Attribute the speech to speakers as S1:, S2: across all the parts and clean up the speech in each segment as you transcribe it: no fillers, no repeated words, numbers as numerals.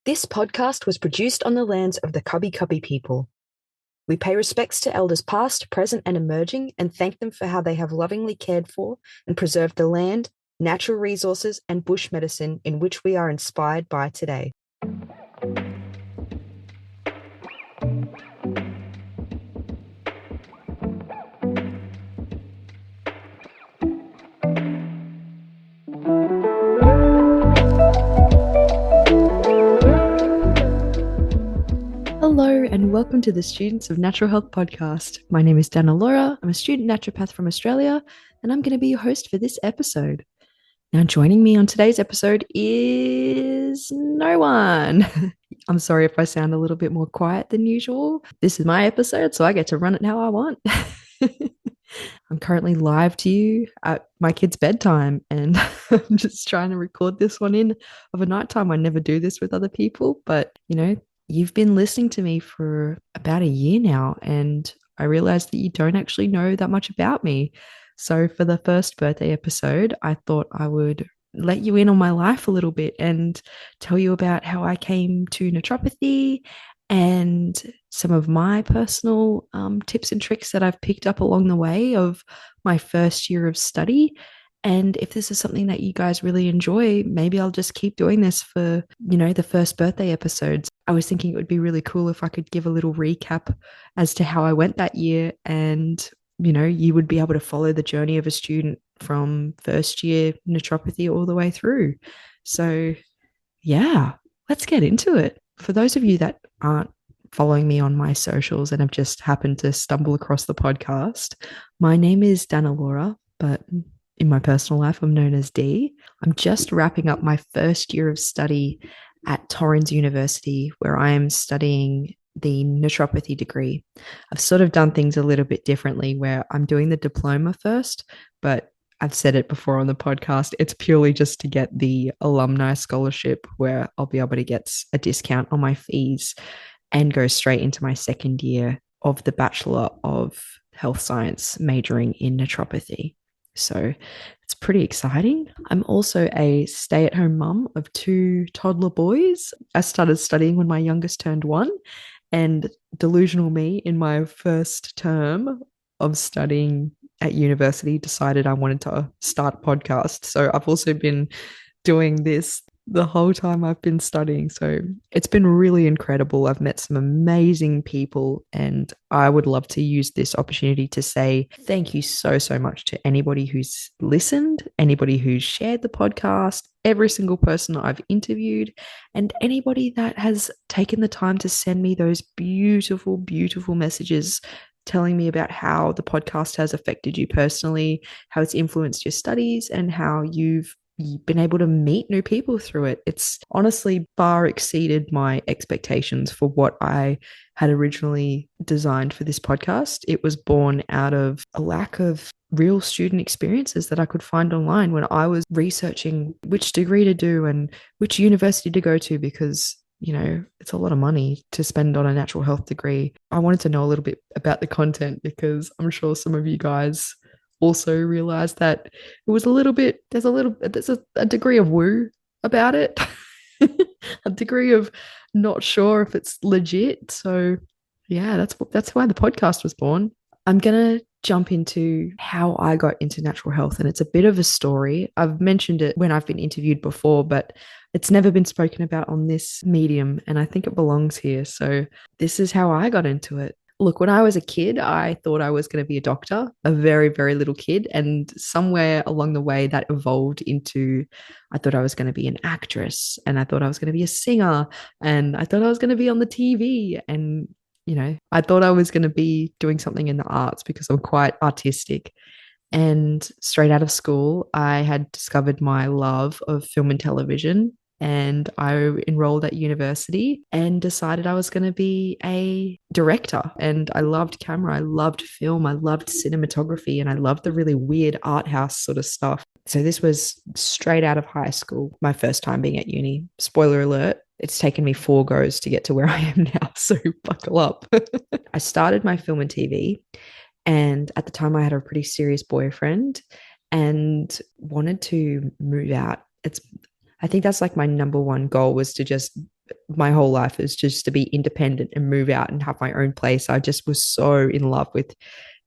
S1: This podcast was produced on the lands of the Cubby Cubby people. We pay respects to elders past, present, and emerging, and thank them for how they have lovingly cared for and preserved the land, natural resources, and bush medicine in which we are inspired by today. Hello and welcome to the Students of Natural Health podcast. My name is Dannalorah. I'm a student naturopath from Australia, and I'm going to be your host for this episode. Now, joining me on today's episode is no one. I'm sorry if I sound a little bit more quiet than usual. This is my episode, so I get to run it how I want. I'm currently live to you at my kid's bedtime, and I'm just trying to record this one in of a nighttime. I never do this with other people, but you've been listening to me for about a year now, and I realized that you don't actually know that much about me. So for the first birthday episode, I thought I would let you in on my life a little bit and tell you about how I came to naturopathy and some of my personal tips and tricks that I've picked up along the way of my first year of study. And if this is something that you guys really enjoy, maybe I'll just keep doing this for, the first birthday episodes. I was thinking it would be really cool if I could give a little recap as to how I went that year. And, you would be able to follow the journey of a student from first year naturopathy all the way through. So, yeah, let's get into it. For those of you that aren't following me on my socials and have just happened to stumble across the podcast, my name is Dannalorah, but in my personal life, I'm known as Dee. I'm just wrapping up my first year of study at Torrens University, where I am studying the naturopathy degree. I've sort of done things a little bit differently, where I'm doing the diploma first, but I've said it before on the podcast, it's purely just to get the alumni scholarship where I'll be able to get a discount on my fees and go straight into my second year of the Bachelor of Health Science majoring in naturopathy. So it's pretty exciting. I'm also a stay-at-home mum of two toddler boys. I started studying when my youngest turned 1, and delusional me in my first term of studying at university decided I wanted to start a podcast. So I've also been doing this the whole time I've been studying. So it's been really incredible. I've met some amazing people, and I would love to use this opportunity to say thank you so, so much to anybody who's listened, anybody who's shared the podcast, every single person I've interviewed, and anybody that has taken the time to send me those beautiful, beautiful messages telling me about how the podcast has affected you personally, how it's influenced your studies, and how you've been able to meet new people through it. It's honestly far exceeded my expectations for what I had originally designed for this podcast. It was born out of a lack of real student experiences that I could find online when I was researching which degree to do and which university to go to, because it's a lot of money to spend on a natural health degree. I wanted to know a little bit about the content, because I'm sure some of you guys also realized that it was there's a degree of woo about it, a degree of not sure if it's legit. So yeah, that's why the podcast was born. I'm gonna jump into how I got into natural health, and it's a bit of a story. I've mentioned it when I've been interviewed before, but it's never been spoken about on this medium, and I think it belongs here. So this is how I got into it. Look, when I was a kid, I thought I was going to be a doctor, a very, very little kid. And somewhere along the way that evolved into, I thought I was going to be an actress, and I thought I was going to be a singer, and I thought I was going to be on the TV. And, I thought I was going to be doing something in the arts because I'm quite artistic. And straight out of school, I had discovered my love of film and television, and I enrolled at university and decided I was going to be a director. And I loved camera, I loved film, I loved cinematography, and I loved the really weird art house sort of stuff. So this was straight out of high school, my first time being at uni. Spoiler alert, it's taken me 4 goes to get to where I am now, so buckle up. I started my film and TV, and at the time I had a pretty serious boyfriend and wanted to move out. I think that's like my number one goal, was to just my whole life is just to be independent and move out and have my own place. I just was so in love with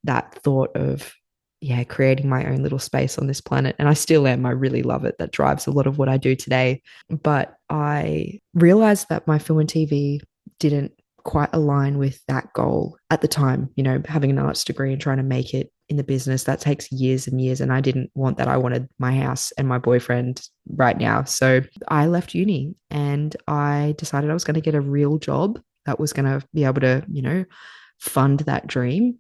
S1: that thought of, yeah, creating my own little space on this planet. And I still am. I really love it. That drives a lot of what I do today. But I realized that my film and TV didn't quite align with that goal at the time. You know, having an arts degree and trying to make it in the business, that takes years and years. And I didn't want that. I wanted my house and my boyfriend right now. So I left uni and I decided I was going to get a real job that was going to be able to, you know, fund that dream.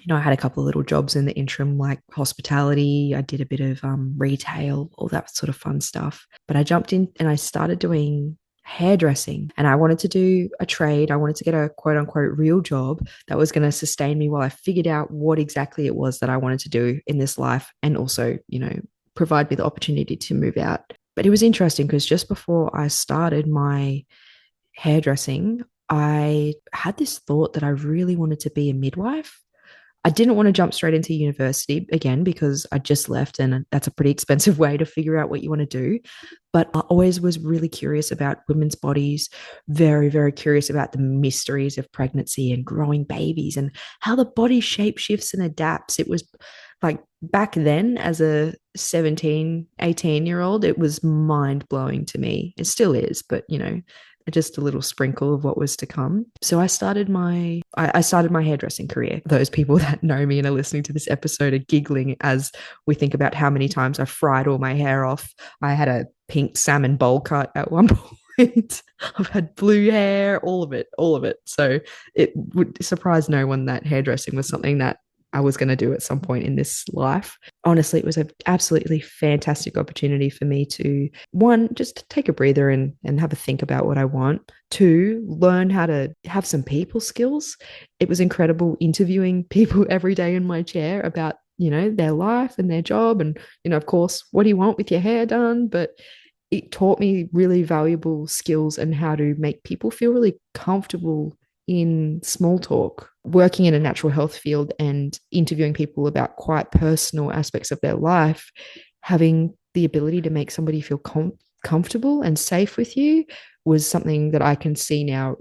S1: You know, I had a couple of little jobs in the interim, like hospitality. I did a bit of retail, all that sort of fun stuff. But I jumped in and I started doing hairdressing, and I wanted to do a trade. I wanted to get a quote unquote real job that was going to sustain me while I figured out what exactly it was that I wanted to do in this life, and also, you know, provide me the opportunity to move out. But it was interesting because just before I started my hairdressing, I had this thought that I really wanted to be a midwife. I didn't want to jump straight into university again because I just left, and that's a pretty expensive way to figure out what you want to do. But I always was really curious about women's bodies, very, very curious about the mysteries of pregnancy and growing babies and how the body shape shifts and adapts. It was like back then, as a 17, 18-year-old, it was mind blowing to me. It still is, but you know, just a little sprinkle of what was to come. So I started my hairdressing career. Those people that know me and are listening to this episode are giggling as we think about how many times I fried all my hair off. I had a pink salmon bowl cut at one point. I've had blue hair, all of it, all of it. So it would surprise no one that hairdressing was something that I was going to do at some point in this life. Honestly, it was an absolutely fantastic opportunity for me to, one, just take a breather and have a think about what I want. Two, learn how to have some people skills. It was incredible interviewing people every day in my chair about, you know, their life and their job. And, you know, of course, what do you want with your hair done? But it taught me really valuable skills and how to make people feel really comfortable in small talk. Working in a natural health field and interviewing people about quite personal aspects of their life, having the ability to make somebody feel comfortable and safe with you was something that I can see now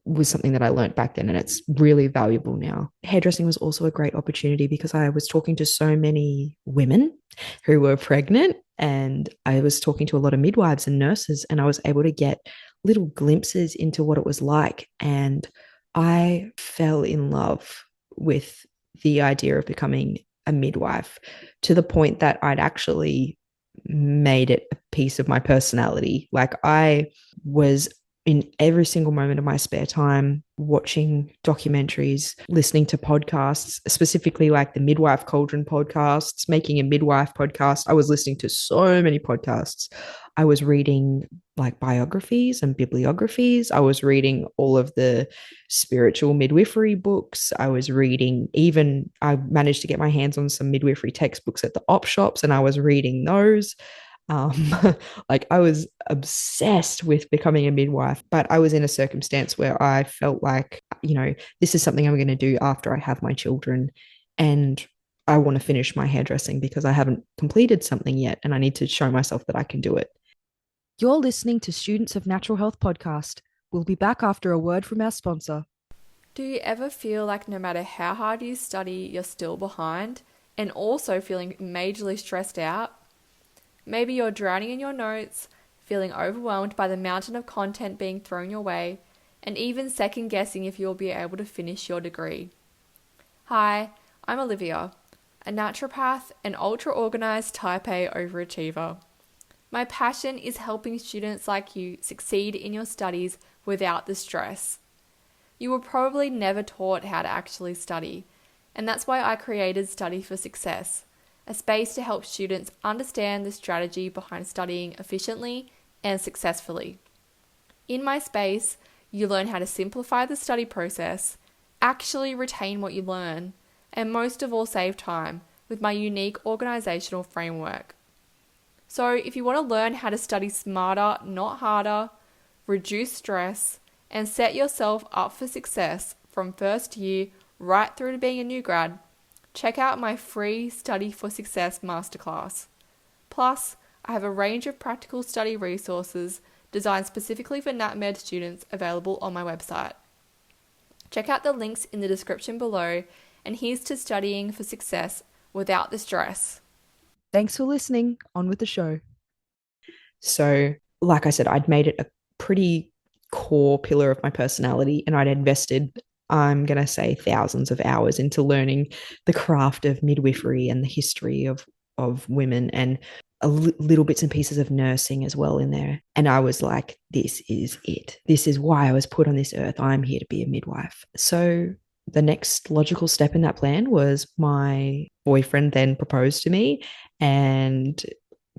S1: was something that I learned back then, and it's really valuable now. Hairdressing was also a great opportunity because I was talking to so many women who were pregnant, and I was talking to a lot of midwives and nurses, and I was able to get little glimpses into what it was like. And I fell in love with the idea of becoming a midwife to the point that I'd actually made it a piece of my personality. Like I was in every single moment of my spare time watching documentaries, listening to podcasts, specifically like the Midwife Cauldron podcasts, making a midwife podcast. I was listening to so many podcasts. I was reading like biographies and bibliographies. I was reading all of the spiritual midwifery books. I managed to get my hands on some midwifery textbooks at the op shops, and I was reading those. Um, like I was obsessed with becoming a midwife, but I was in a circumstance where I felt like, you know, this is something I'm going to do after I have my children. And I want to finish my hairdressing because I haven't completed something yet. And I need to show myself that I can do it. You're listening to Students of Natural Health podcast. We'll be back after a word from our sponsor.
S2: Do you ever feel like no matter how hard you study, you're still behind and also feeling majorly stressed out? Maybe you're drowning in your notes, feeling overwhelmed by the mountain of content being thrown your way, and even second guessing if you'll be able to finish your degree. Hi, I'm Olivia, a naturopath and ultra-organised type A overachiever. My passion is helping students like you succeed in your studies without the stress. You were probably never taught how to actually study, and that's why I created Study for Success, a space to help students understand the strategy behind studying efficiently and successfully. In my space, you learn how to simplify the study process, actually retain what you learn, and most of all save time with my unique organisational framework. So if you want to learn how to study smarter, not harder, reduce stress, and set yourself up for success from first year right through to being a new grad, check out my free Study for Success masterclass. Plus, I have a range of practical study resources designed specifically for NatMed students available on my website. Check out the links in the description below, and here's to studying for success without the stress.
S1: Thanks for listening. On with the show. So, like I said, I'd made it a pretty core pillar of my personality, and I'd invested, I'm going to say, thousands of hours into learning the craft of midwifery and the history of women, and little bits and pieces of nursing as well in there. And I was like, this is it. This is why I was put on this earth. I'm here to be a midwife. So the next logical step in that plan was my boyfriend then proposed to me, and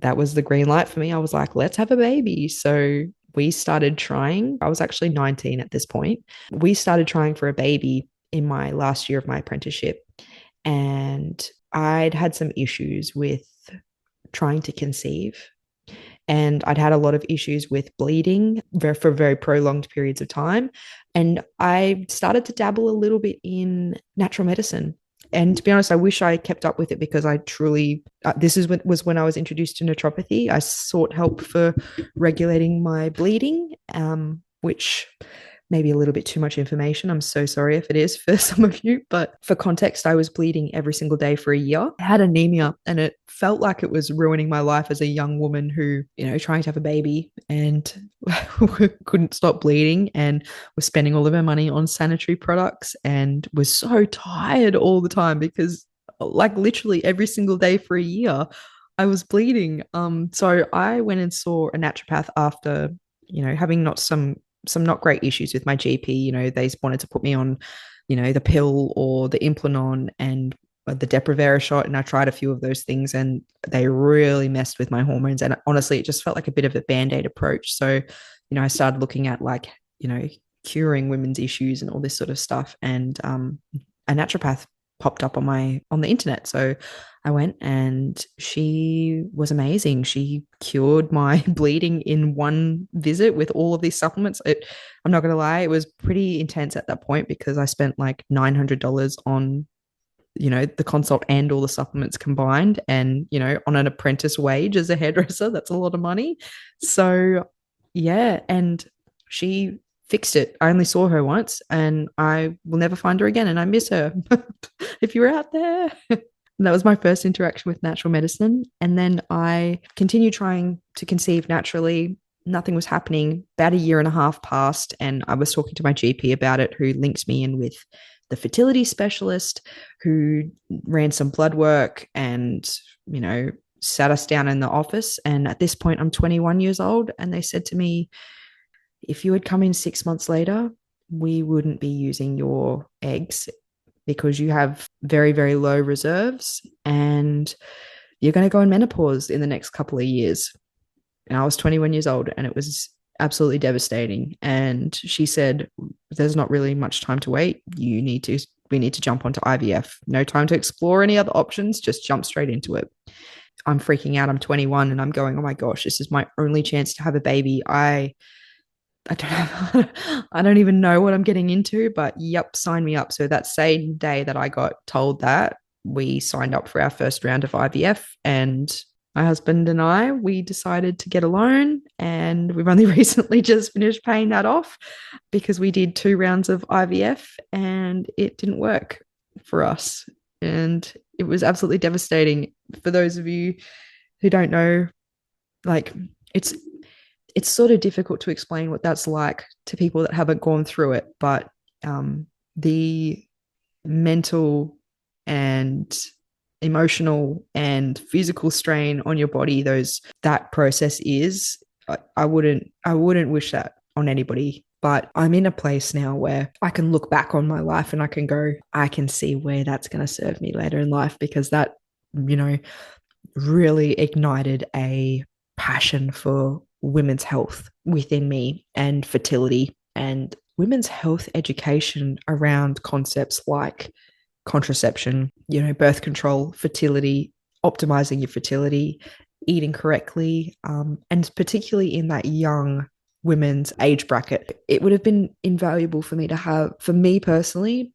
S1: that was the green light for me. I was like, let's have a baby. So we started trying. I was actually 19 at this point. We started trying for a baby in my last year of my apprenticeship, and I'd had some issues with trying to conceive, and I'd had a lot of issues with bleeding for very prolonged periods of time. And I started to dabble a little bit in natural medicine. And to be honest, I wish I kept up with it, because I truly, this was when I was introduced to naturopathy. I sought help for regulating my bleeding, which may be a little bit too much information. I'm so sorry if it is for some of you, but for context, I was bleeding every single day for a year. I had anemia, and it felt like it was ruining my life as a young woman who, trying to have a baby and couldn't stop bleeding, and was spending all of her money on sanitary products, and was so tired all the time because, like, literally every single day for a year, I was bleeding. So I went and saw a naturopath after, having some not great issues with my GP. They wanted to put me on, the pill or the Implanon and the Depo-Provera shot. And I tried a few of those things, and they really messed with my hormones. And honestly, it just felt like a bit of a band-aid approach. So, I started looking at, like, curing women's issues and all this sort of stuff. And a naturopath popped up on the internet. So I went, and she was amazing. She cured my bleeding in one visit with all of these supplements. I'm not going to lie, it was pretty intense at that point, because I spent like $900 on, the consult and all the supplements combined. And, on an apprentice wage as a hairdresser, that's a lot of money. So yeah, and she fixed it. I only saw her once, and I will never find her again, and I miss her. If you're out there. That was my first interaction with natural medicine. And then I continued trying to conceive naturally. Nothing was happening. About a year and a half passed, and I was talking to my GP about it, who linked me in with the fertility specialist, who ran some blood work and, sat us down in the office. And at this point, I'm 21 years old. And they said to me, if you had come in 6 months later, we wouldn't be using your eggs, because you have very, very low reserves, and you're going to go in menopause in the next couple of years. And I was 21 years old, and it was absolutely devastating. And she said, there's not really much time to wait. We need to jump onto IVF. No time to explore any other options. Just jump straight into it. I'm freaking out. I'm 21, and I'm going, oh my gosh, this is my only chance to have a baby. I don't even know what I'm getting into, but yep, sign me up. So that same day that I got told that, we signed up for our first round of IVF, and my husband and I, we decided to get a loan, and we've only recently just finished paying that off, because we did 2 rounds of IVF and it didn't work for us. And it was absolutely devastating. For those of you who don't know, like, it's sort of difficult to explain what that's like to people that haven't gone through it, but the mental and emotional and physical strain on your body that process is, I wouldn't wish that on anybody. But I'm in a place now where I can look back on my life and I can go, I can see where that's going to serve me later in life, because that, really ignited a passion for women's health within me, and fertility, and women's health education around concepts like contraception, birth control, fertility, optimizing your fertility, eating correctly, and particularly in that young women's age bracket. It would have been invaluable for me personally,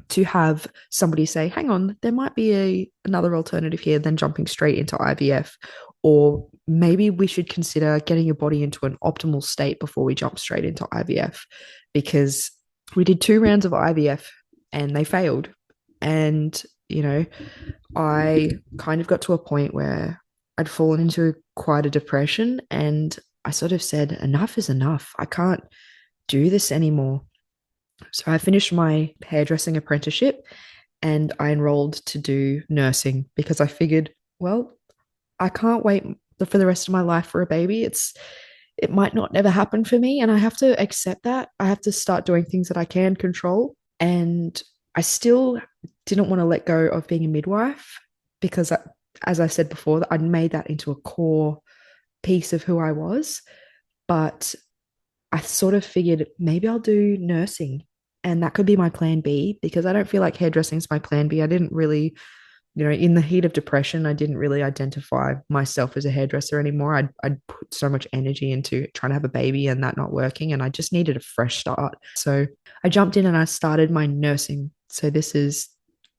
S1: to have somebody say, hang on, there might be another alternative here than jumping straight into IVF, or maybe we should consider getting your body into an optimal state before we jump straight into IVF, because we did 2 rounds of IVF and they failed. And, I kind of got to a point where I'd fallen into quite a depression, and I sort of said, enough is enough. I can't do this anymore. So I finished my hairdressing apprenticeship and I enrolled to do nursing because I figured, well, I can't wait for the rest of my life for a baby. It might not never happen for me, and I have to accept that. I have to start doing things that I can control. And I still didn't want to let go of being a midwife because, as I said before, I'd made that into a core piece of who I was. But I sort of figured maybe I'll do nursing, and that could be my plan B, because I don't feel like hairdressing is my plan B. I didn't really, in the heat of depression, I didn't really identify myself as a hairdresser anymore. I'd put so much energy into trying to have a baby and that not working, and I just needed a fresh start. So I jumped in and I started my nursing. So this is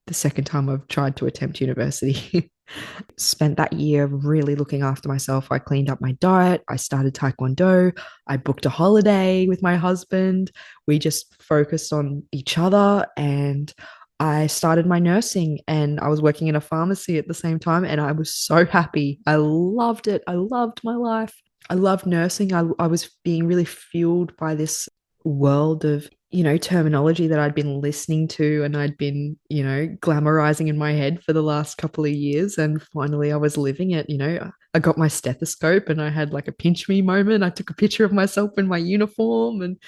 S1: the second time I've tried to attempt university. Spent that year really looking after myself. I cleaned up my diet. I started Taekwondo. I booked a holiday with my husband. We just focused on each other, and I started my nursing, and I was working in a pharmacy at the same time. And I was so happy. I loved it. I loved my life. I loved nursing. I was being really fueled by this world of terminology that I'd been listening to and I'd been glamorizing in my head for the last couple of years, and finally I was living it. I got my stethoscope and I had like a pinch me moment. I took a picture of myself in my uniform, and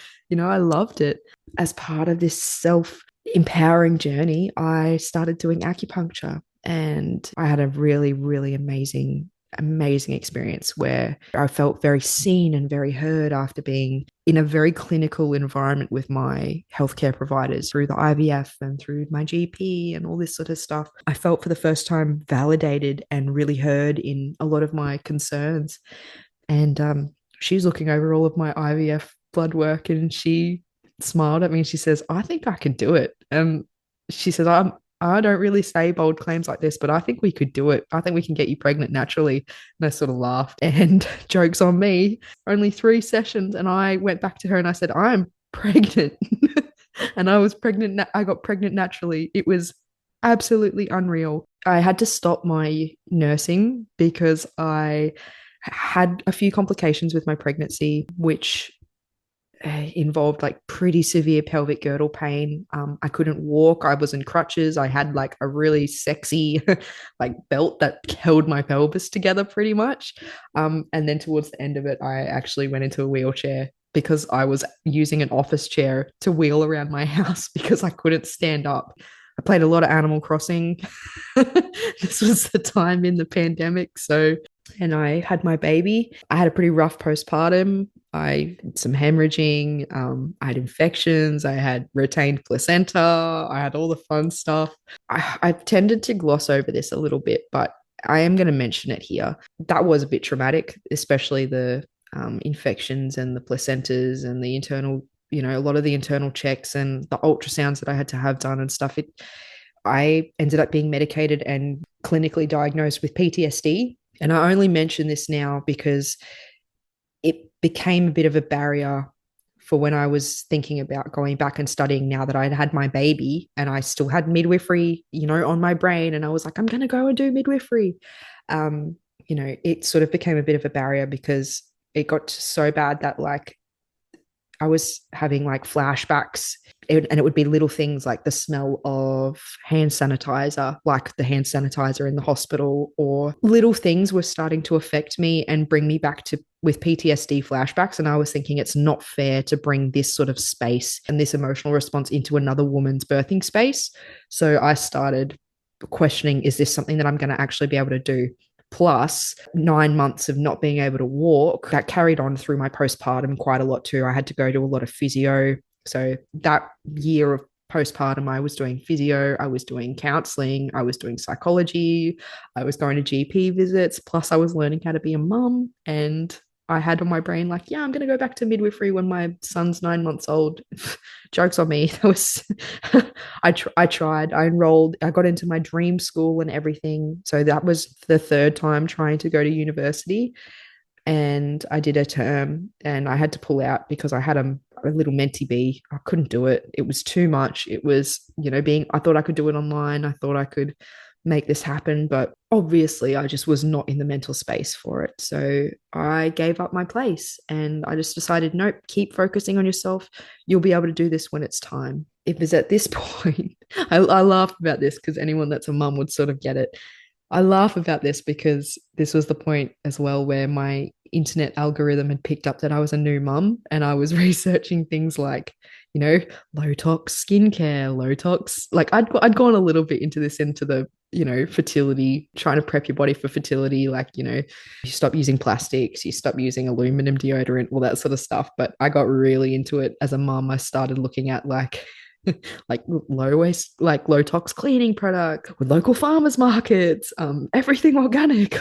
S1: I loved it. As part of this self empowering journey, I started doing acupuncture, and I had a really, really amazing experience where I felt very seen and very heard after being in a very clinical environment with my healthcare providers through the IVF and through my GP and all this sort of stuff. I felt for the first time validated and really heard in a lot of my concerns. And she's looking over all of my IVF blood work, and she smiled at me and she says, I think I can do it. And she says, I don't really say bold claims like this, but I think we could do it. I think we can get you pregnant naturally. And I sort of laughed, and joke's on me. Only 3 sessions. And I went back to her and I said, I'm pregnant. And I was pregnant. I got pregnant naturally. It was absolutely unreal. I had to stop my nursing because I had a few complications with my pregnancy, which involved like pretty severe pelvic girdle pain. I couldn't walk. I was in crutches. I had like a really sexy like belt that held my pelvis together pretty much. And then towards the end of it, I actually went into a wheelchair because I was using an office chair to wheel around my house because I couldn't stand up. I played a lot of Animal Crossing. This was the time in the pandemic. And I had my baby. I had a pretty rough postpartum. I had some hemorrhaging. I had infections. I had retained placenta. I had all the fun stuff. I've tended to gloss over this a little bit, but I am going to mention it here. That was a bit traumatic, especially the infections and the placentas and the internal, a lot of the internal checks and the ultrasounds that I had to have done and stuff. I ended up being medicated and clinically diagnosed with PTSD. And I only mention this now because it became a bit of a barrier for when I was thinking about going back and studying now that I'd had my baby and I still had midwifery, on my brain. And I was like, I'm going to go and do midwifery. It sort of became a bit of a barrier because it got so bad that like I was having like flashbacks, and it would be little things like the smell of hand sanitizer, like the hand sanitizer in the hospital, or little things were starting to affect me and bring me back to with PTSD flashbacks. And I was thinking it's not fair to bring this sort of space and this emotional response into another woman's birthing space. So I started questioning, is this something that I'm going to actually be able to do? Plus 9 months of not being able to walk, that carried on through my postpartum quite a lot too. I had to go to a lot of physio. So that year of postpartum, I was doing physio, I was doing counseling, I was doing psychology, I was going to GP visits, plus I was learning how to be a mum. And I had on my brain, like, yeah, I'm going to go back to midwifery when my son's 9 months old. Joke's on me. That was, I tried, I enrolled, I got into my dream school and everything. So that was the third time trying to go to university. And I did a term and I had to pull out because I had a little mentee bee. I couldn't do it. It was too much. It was, I thought I could do it online. I thought I could make this happen, but obviously I just was not in the mental space for it. So I gave up my place and I just decided, nope, keep focusing on yourself. You'll be able to do this when it's time. It was at this point, I laugh about this because anyone that's a mum would sort of get it. I laugh about this because this was the point as well where my internet algorithm had picked up that I was a new mum and I was researching things like, low tox skincare, low tox. Like I'd gone a little bit into the, fertility, trying to prep your body for fertility. Like, you stop using plastics, you stop using aluminum deodorant, all that sort of stuff. But I got really into it as a mum. I started looking at like low waste, like low tox cleaning product with local farmers markets, everything organic.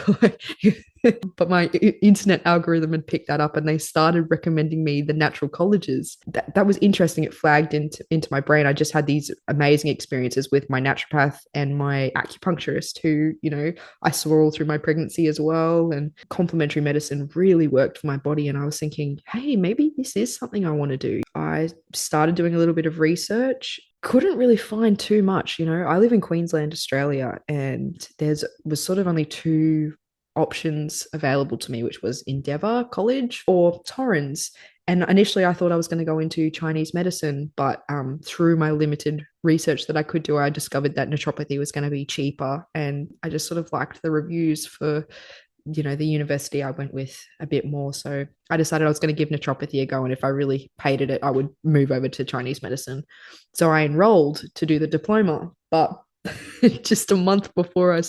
S1: But my internet algorithm had picked that up and they started recommending me the natural colleges. That was interesting. It flagged into my brain. I just had these amazing experiences with my naturopath and my acupuncturist who, I saw all through my pregnancy as well. And complementary medicine really worked for my body. And I was thinking, hey, maybe this is something I want to do. I started doing a little bit of research. Couldn't really find too much. I live in Queensland, Australia, and was sort of only two options available to me, which was Endeavour College or Torrens. And initially I thought I was going to go into Chinese medicine, but through my limited research that I could do, I discovered that naturopathy was going to be cheaper. And I just sort of liked the reviews for, the university I went with a bit more. So I decided I was going to give naturopathy a go. And if I really hated it, I would move over to Chinese medicine. So I enrolled to do the diploma, but just a month before I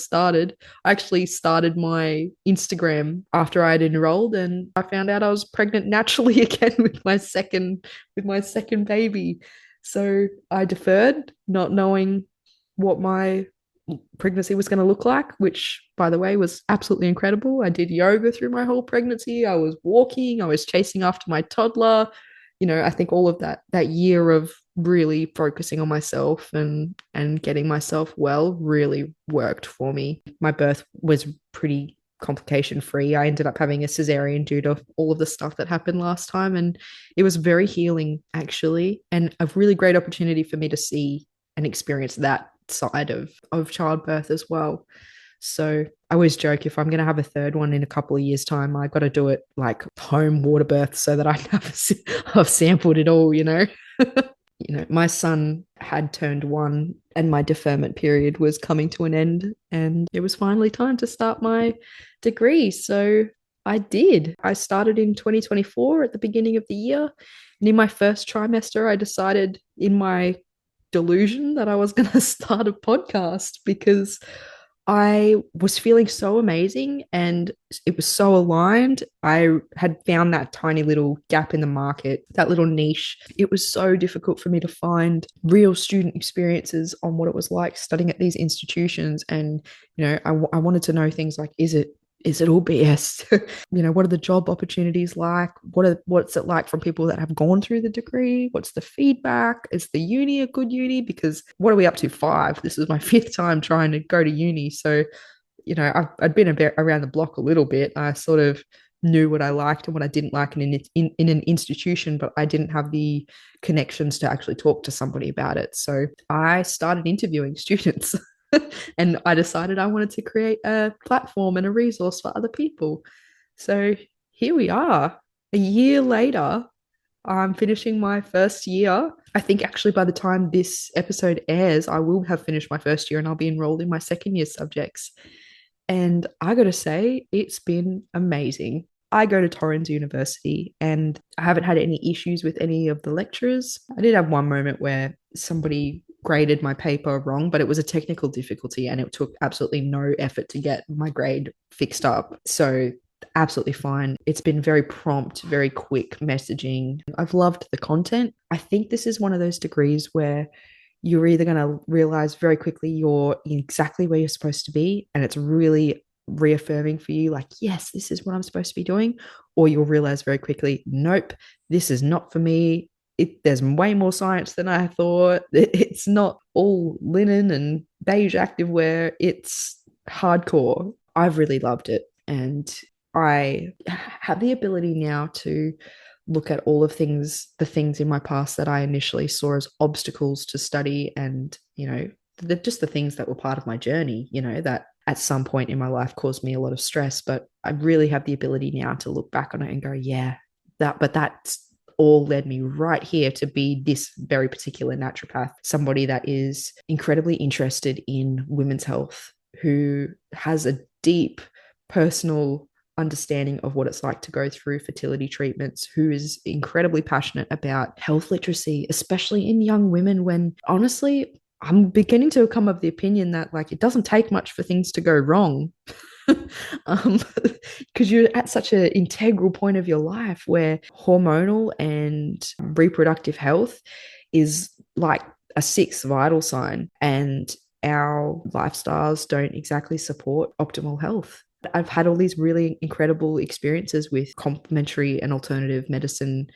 S1: actually started my Instagram after I'd enrolled, and I found out I was pregnant naturally again with my second baby. So I deferred, not knowing what my pregnancy was going to look like, which, by the way, was absolutely incredible. I did yoga through my whole pregnancy. I was walking, I was chasing after my toddler. I think all of that year of really focusing on myself and getting myself well really worked for me. My birth was pretty complication free. I ended up having a cesarean due to all of the stuff that happened last time, and it was very healing actually, and a really great opportunity for me to see and experience that side of childbirth as well. So I always joke, if I'm going to have a third one in a couple of years' time, I got to do it like home water birth so that I've sampled it all. My son had turned 1 and my deferment period was coming to an end, and it was finally time to start my degree. So I did. I started in 2024 at the beginning of the year. And in my first trimester, I decided in my delusion that I was going to start a podcast because I was feeling so amazing and it was so aligned. I had found that tiny little gap in the market, that little niche. It was so difficult for me to find real student experiences on what it was like studying at these institutions. And, I wanted to know things like, is it all BS? What are the job opportunities like? What's it like from people that have gone through the degree? What's the feedback? Is the uni a good uni? Because what are we up to? 5. This is my 5th time trying to go to uni. So, I'd been around the block a little bit. I sort of knew what I liked and what I didn't like in an institution, but I didn't have the connections to actually talk to somebody about it. So I started interviewing students. And I decided I wanted to create a platform and a resource for other people. So here we are. A year later, I'm finishing my first year. I think actually by the time this episode airs, I will have finished my first year and I'll be enrolled in my second year subjects. And I got to say, it's been amazing. I go to Torrens University and I haven't had any issues with any of the lecturers. I did have one moment where somebody graded my paper wrong, but it was a technical difficulty and it took absolutely no effort to get my grade fixed up. So absolutely fine. It's been very prompt, very quick messaging. I've loved the content. I think this is one of those degrees where you're either going to realize very quickly you're exactly where you're supposed to be, and it's really reaffirming for you, like, yes, this is what I'm supposed to be doing, or you'll realize very quickly, nope, this is not for me. There's way more science than I thought. It's not all linen and beige activewear. It's hardcore. I've really loved it. And I have the ability now to look at all of the things in my past that I initially saw as obstacles to study, and, just the things that were part of my journey, that at some point in my life caused me a lot of stress. But I really have the ability now to look back on it and go, yeah, that's all led me right here to be this very particular naturopath, somebody that is incredibly interested in women's health, who has a deep personal understanding of what it's like to go through fertility treatments, who is incredibly passionate about health literacy, especially in young women, when honestly, I'm beginning to come of the opinion that, like, it doesn't take much for things to go wrong. Because you're at such an integral point of your life where hormonal and reproductive health is like a sixth vital sign, and our lifestyles don't exactly support optimal health. I've had all these really incredible experiences with complementary and alternative medicine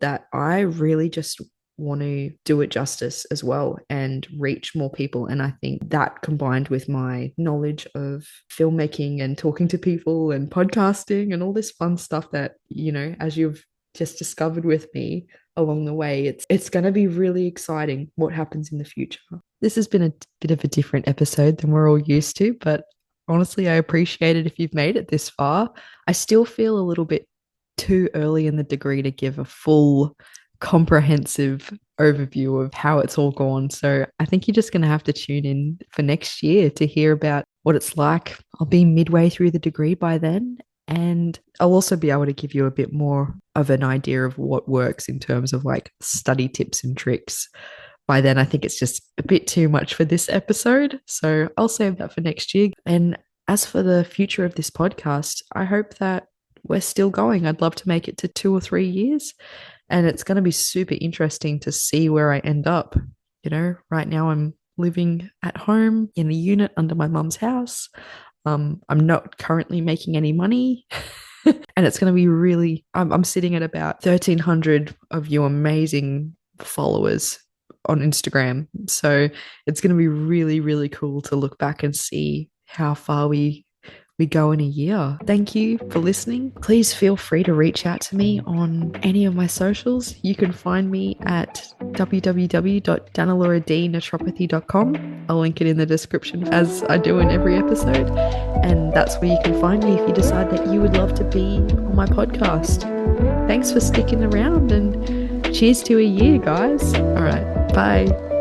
S1: that I really just want to do it justice as well and reach more people. And I think that, combined with my knowledge of filmmaking and talking to people and podcasting and all this fun stuff that, as you've just discovered with me along the way, it's going to be really exciting what happens in the future. This has been a bit of a different episode than we're all used to, but honestly, I appreciate it if you've made it this far. I still feel a little bit too early in the degree to give a full comprehensive overview of how it's all gone. So I think you're just going to have to tune in for next year to hear about what it's like. I'll be midway through the degree by then, and I'll also be able to give you a bit more of an idea of what works in terms of like study tips and tricks. By then, I think it's just a bit too much for this episode. So I'll save that for next year. And as for the future of this podcast, I hope that we're still going. I'd love to make it to 2 or 3 years. And it's going to be super interesting to see where I end up. Right now I'm living at home in a unit under my mum's house. I'm not currently making any money. And it's going to be really, I'm sitting at about 1,300 of you amazing followers on Instagram. So it's going to be really, really cool to look back and see how far we go in a year. Thank you for listening. Please feel free to reach out to me on any of my socials. You can find me at www.dannalorahdnaturopathy.com. I'll link it in the description, as I do in every episode. And that's where you can find me if you decide that you would love to be on my podcast. Thanks for sticking around, and cheers to a year, guys. All right, bye.